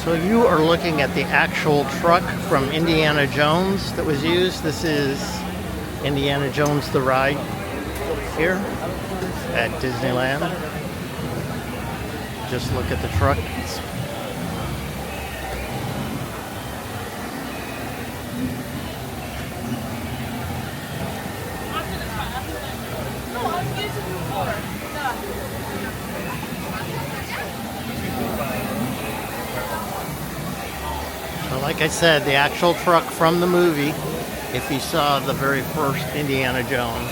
So you are looking at the actual truck from Indiana Jones that was used. This is Indiana Jones the Ride here at Disneyland. Just look at the truck. Like I said, the actual truck from the movie, if you saw the very first Indiana Jones.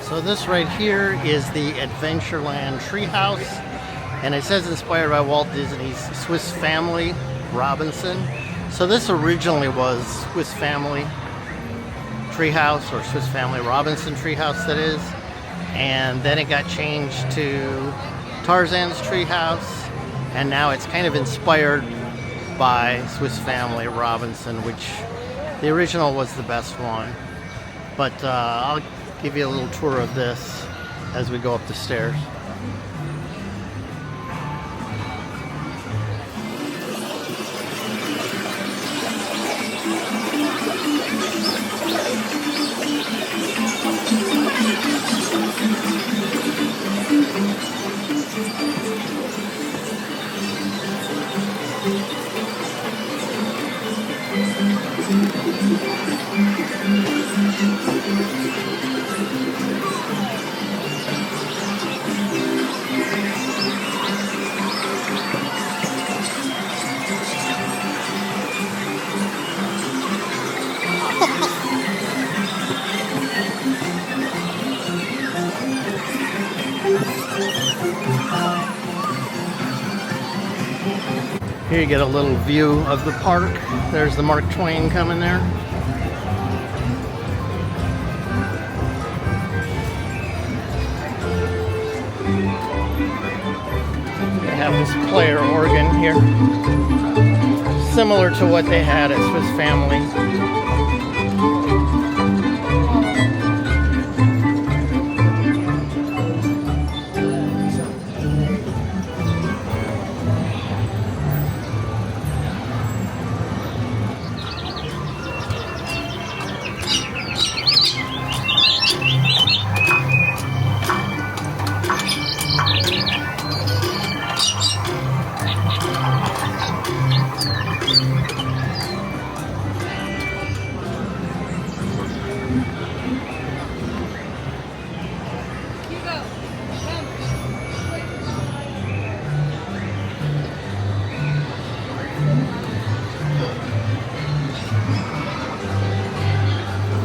So this right here is the Adventureland treehouse, and it says inspired by Walt Disney's Swiss Family Robinson. So this originally was Swiss Family Treehouse, or Swiss Family Robinson Treehouse, that is, and then it got changed to Tarzan's Treehouse, and now it's kind of inspired by Swiss Family Robinson, which the original was the best one. But I'll give you a little tour of this as we go up the stairs. Here you get a little view of the park. There's the Mark Twain coming there. They have this player organ here, similar to what they had at Swiss Family.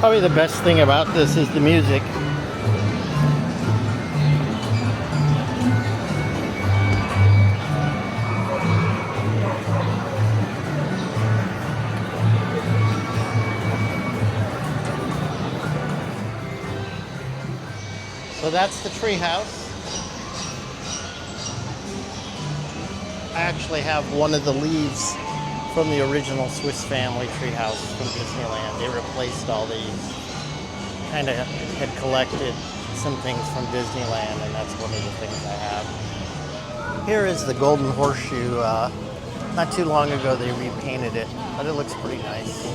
Probably the best thing about this is the music. So that's the treehouse. I actually have one of the leaves from the original Swiss Family treehouse from Disneyland. They replaced all these. Kind of had collected some things from Disneyland, and that's one of the things I have. Here is the Golden Horseshoe. Not too long ago they repainted it, but it looks pretty nice.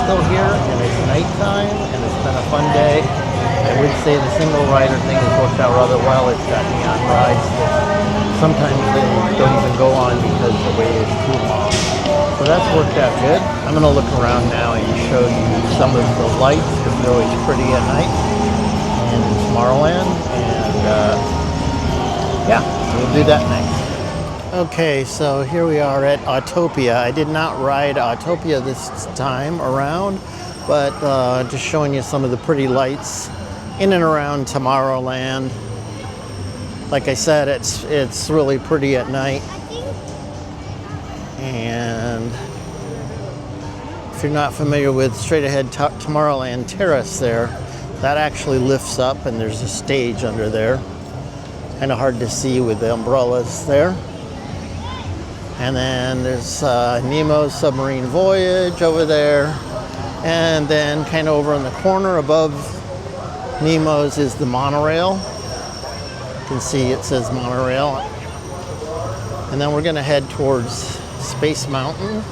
still here, and it's nighttime, and it's been a fun day. I would say the single rider thing has worked out rather well. It's got neon rides that sometimes they don't even go on because the wait is too long. So that's worked out good. I'm going to look around now and show you some of the lights, because they're always pretty at night in Tomorrowland. And yeah, we'll do that next. Okay, so here we are at Autopia. I did not ride Autopia this time around, but just showing you some of the pretty lights in and around Tomorrowland. Like I said, it's really pretty at night. And if you're not familiar with straight ahead Tomorrowland Terrace there, that actually lifts up and there's a stage under there. Kind of hard to see with the umbrellas there. And then there's Nemo's Submarine Voyage over there. And then kind of over in the corner above Nemo's is the monorail. You can see it says monorail. And then we're going to head towards Space Mountain.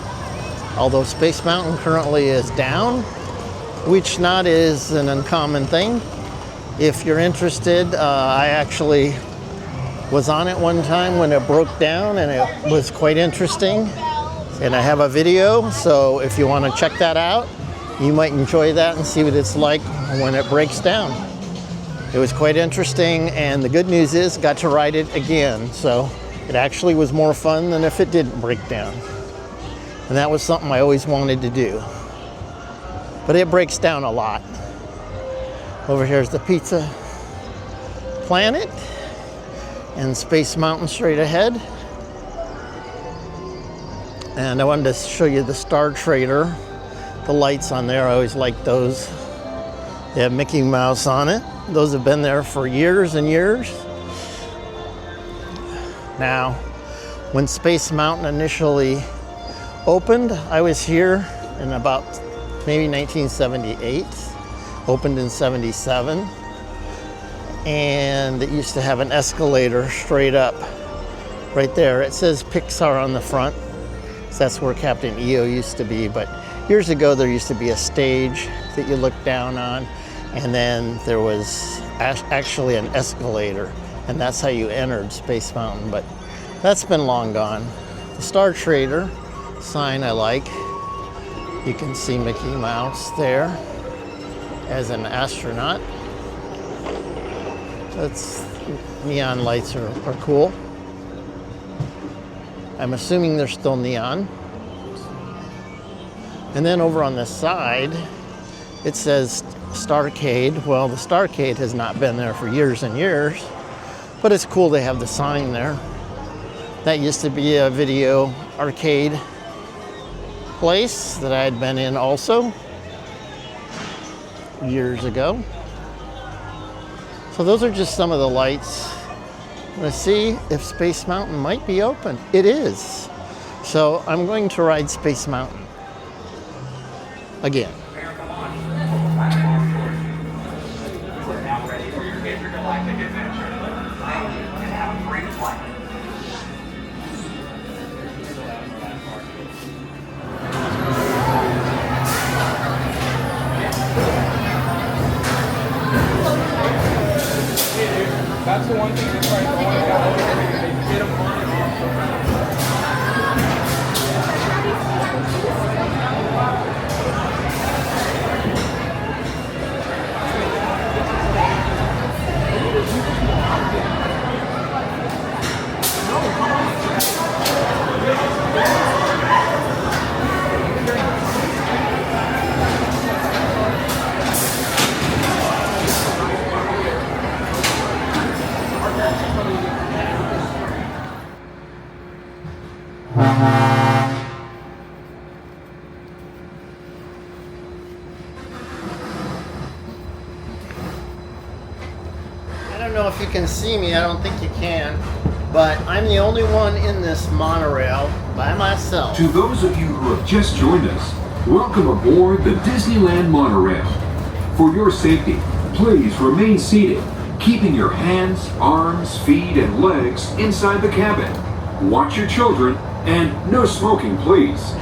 Although Space Mountain currently is down, which not is an uncommon thing. If you're interested, I actually was on it one time when it broke down, and it was quite interesting. And I have a video, so if you want to check that out, you might enjoy that and see what it's like when it breaks down. It was quite interesting, and the good news is I got to ride it again, so it actually was more fun than if it didn't break down. And that was something I always wanted to do. But it breaks down a lot. Over here's the Pizza Planet and Space Mountain straight ahead. And I wanted to show you the Star Trader. The lights on there, I always like those. They have Mickey Mouse on it. Those have been there for years and years. Now, when Space Mountain initially opened, I was here in about maybe 1978. Opened in 77. And it used to have an escalator straight up right there. It says Pixar on the front. So that's where Captain EO used to be. But years ago, there used to be a stage that you looked down on. And then there was actually an escalator. And that's how you entered Space Mountain. But that's been long gone. The Star Trader sign I like. You can see Mickey Mouse there as an astronaut. That's neon lights are cool. I'm assuming they're still neon. And then over on the side, it says Starcade. Well, the Starcade has not been there for years and years, but it's cool they have the sign there. That used to be a video arcade place that I had been in also years ago. So those are just some of the lights. Let's see if Space Mountain might be open. It is. So I'm going to ride Space Mountain again. That's the one thing that's right. The one that got over there, they hit them on and off so fast. I don't know if you can see me, I don't think you can, but I'm the only one in this monorail by myself. To those of you who have just joined us, welcome aboard the Disneyland monorail. For your safety, please remain seated, keeping your hands, arms, feet, and legs inside the cabin. Watch your children, and no smoking, please.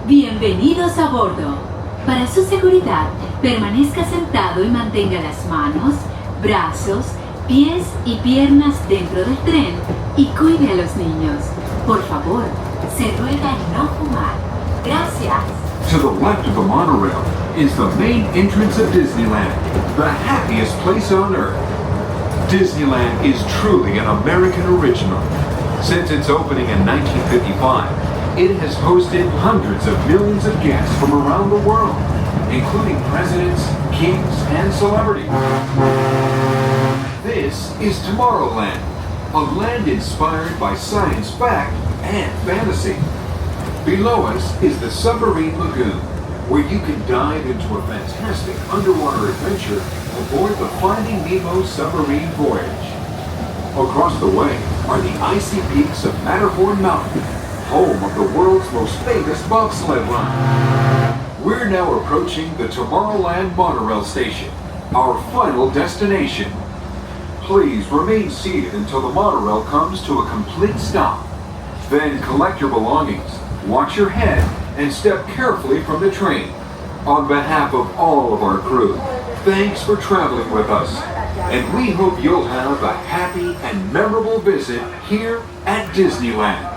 Bienvenidos a bordo. Para su seguridad, permanezca sentado y mantenga las manos, brazos, pies y piernas dentro del tren y cuide a los niños. Por favor, se ruega no fumar. Gracias. To the left of the monorail is the main entrance of Disneyland, the happiest place on earth. Disneyland is truly an American original. Since its opening in 1955, it has hosted hundreds of millions of guests from around the world, including presidents, kings, and celebrities. This is Tomorrowland, a land inspired by science fact and fantasy. Below us is the Submarine Lagoon, where you can dive into a fantastic underwater adventure aboard the Finding Nemo submarine voyage. Across the way are the icy peaks of Matterhorn Mountain, home of the world's most famous bobsled run. We're now approaching the Tomorrowland monorail station, our final destination. Please remain seated until the monorail comes to a complete stop. Then collect your belongings, watch your head, and step carefully from the train. On behalf of all of our crew, thanks for traveling with us, and we hope you'll have a happy and memorable visit here at Disneyland.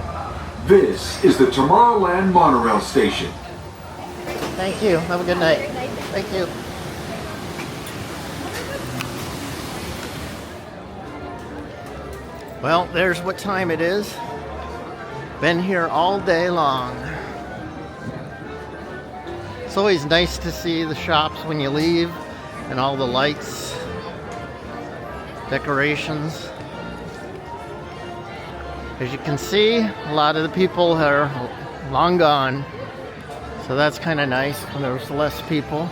This is the Tomorrowland monorail station. Thank you. Have a good night. Thank you. Well, there's what time it is. Been here all day long. It's always nice to see the shops when you leave and all the lights, decorations. As you can see, a lot of the people are long gone. So that's kind of nice when there's less people.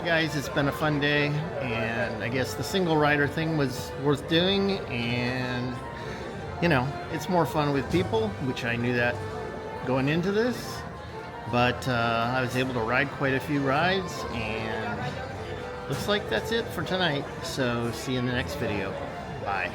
Guys, it's been a fun day, and I guess the single rider thing was worth doing, and you know, it's more fun with people, which I knew that going into this, but I was able to ride quite a few rides, and looks like that's it for tonight. So see you in the next video. Bye.